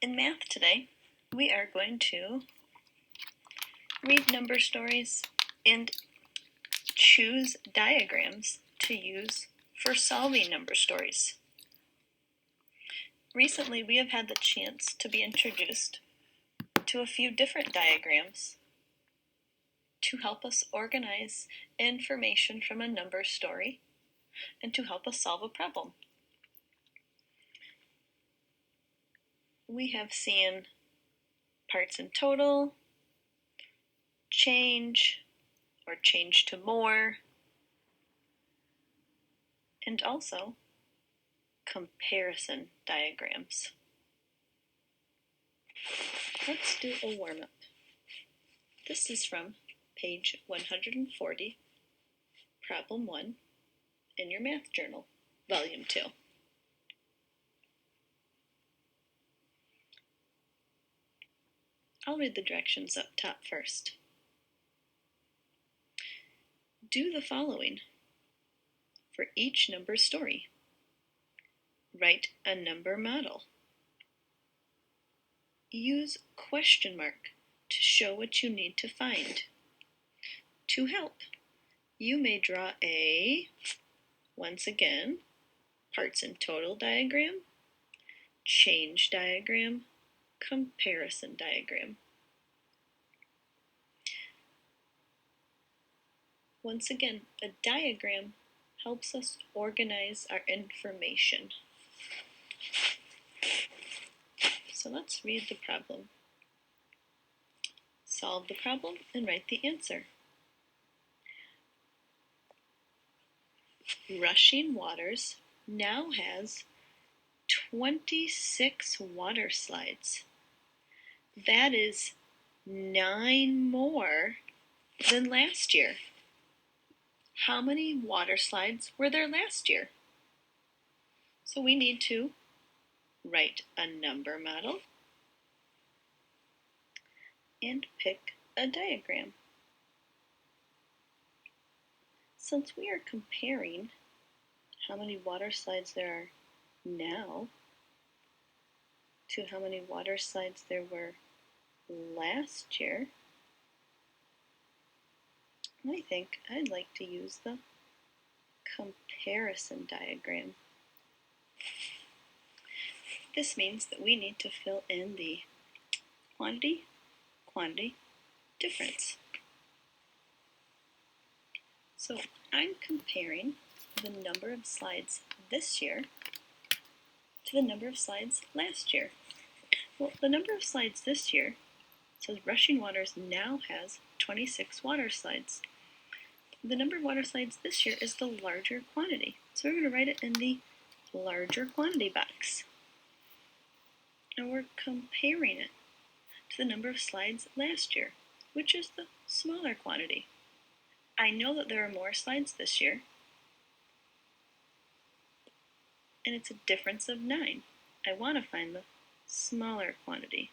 In math today, we are going to read number stories and choose diagrams to use for solving number stories. Recently, we have had the chance to be introduced to a few different diagrams to help us organize information from a number story and to help us solve a problem. We have seen parts and total, change or change to more, and also comparison diagrams. Let's do a warm-up. This is from page 140, problem 1 in your math journal, volume 2. I'll read the directions up top first. Do the following for each number story. Write a number model. Use question mark to show what you need to find. To help, you may draw a, once again, parts and total diagram, change diagram, comparison diagram. Once again, a diagram helps us organize our information. So let's read the problem. Solve the problem and write the answer. Rushing Waters now has 26 water slides. That is 9 more than last year. How many water slides were there last year? So we need to write a number model and pick a diagram. Since we are comparing how many water slides there are now to how many water slides there were last year, I think I'd like to use the comparison diagram. This means that we need to fill in the quantity, quantity, difference. So I'm comparing the number of slides this year to the number of slides last year. Well, the number of slides this year says Rushing Waters now has 26 water slides. The number of water slides this year is the larger quantity. So we're going to write it in the larger quantity box. And we're comparing it to the number of slides last year, which is the smaller quantity. I know that there are more slides this year, and it's a difference of 9. I want to find the smaller quantity.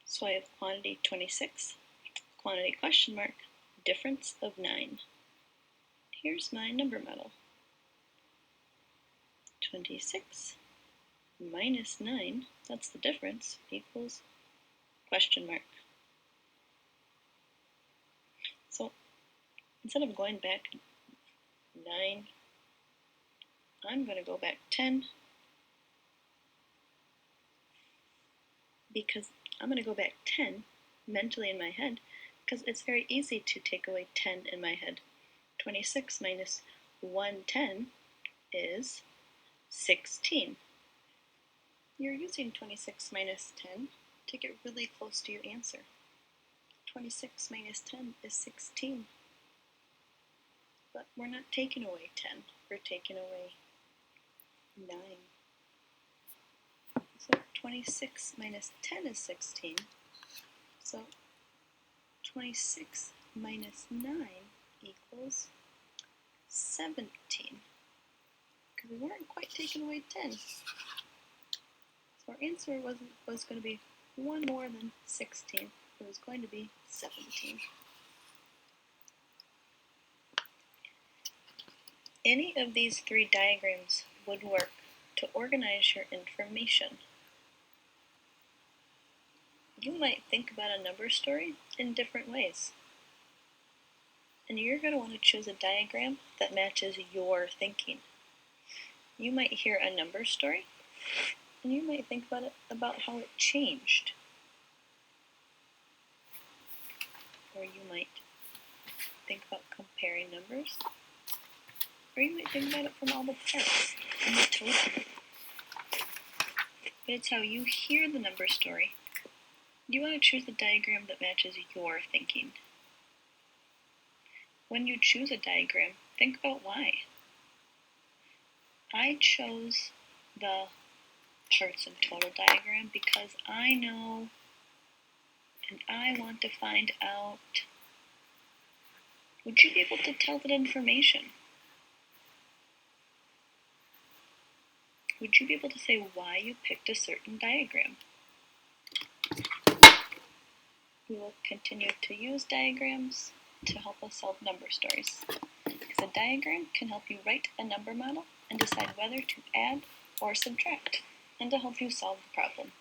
So I have quantity 26, quantity question mark, difference of 9. Here's my number model. 26 minus 9, that's the difference, equals question mark. So instead of going back 9, I'm going to go back 10, because I'm going to go back 10 mentally in my head, because it's very easy to take away 10 in my head. 26 minus 110 is 16. You're using 26 minus 10 to get really close to your answer. 26 minus 10 is 16. But we're not taking away 10, we're taking away 9. So 26 minus 10 is 16. So 26 minus 9 equals 17. Because we weren't quite taking away 10. So our answer was going to be one more than 16. It was going to be 17. Any of these 3 diagrams would work to to organize your information. You might think about a number story in different ways. And you're going to want to choose a diagram that matches your thinking. You might hear a number story, and you might think about how it changed. Or you might think about comparing numbers, or you might think about it from all the parts and the total. But it's how you hear the number story. You want to choose the diagram that matches your thinking. When you choose a diagram, think about why. I chose the parts and total diagram because I know and I want to find out. Would you be able to tell that information? Would you be able to say why you picked a certain diagram? We will continue to use diagrams to help us solve number stories, because a diagram can help you write a number model and decide whether to add or subtract, and to help you solve the problem.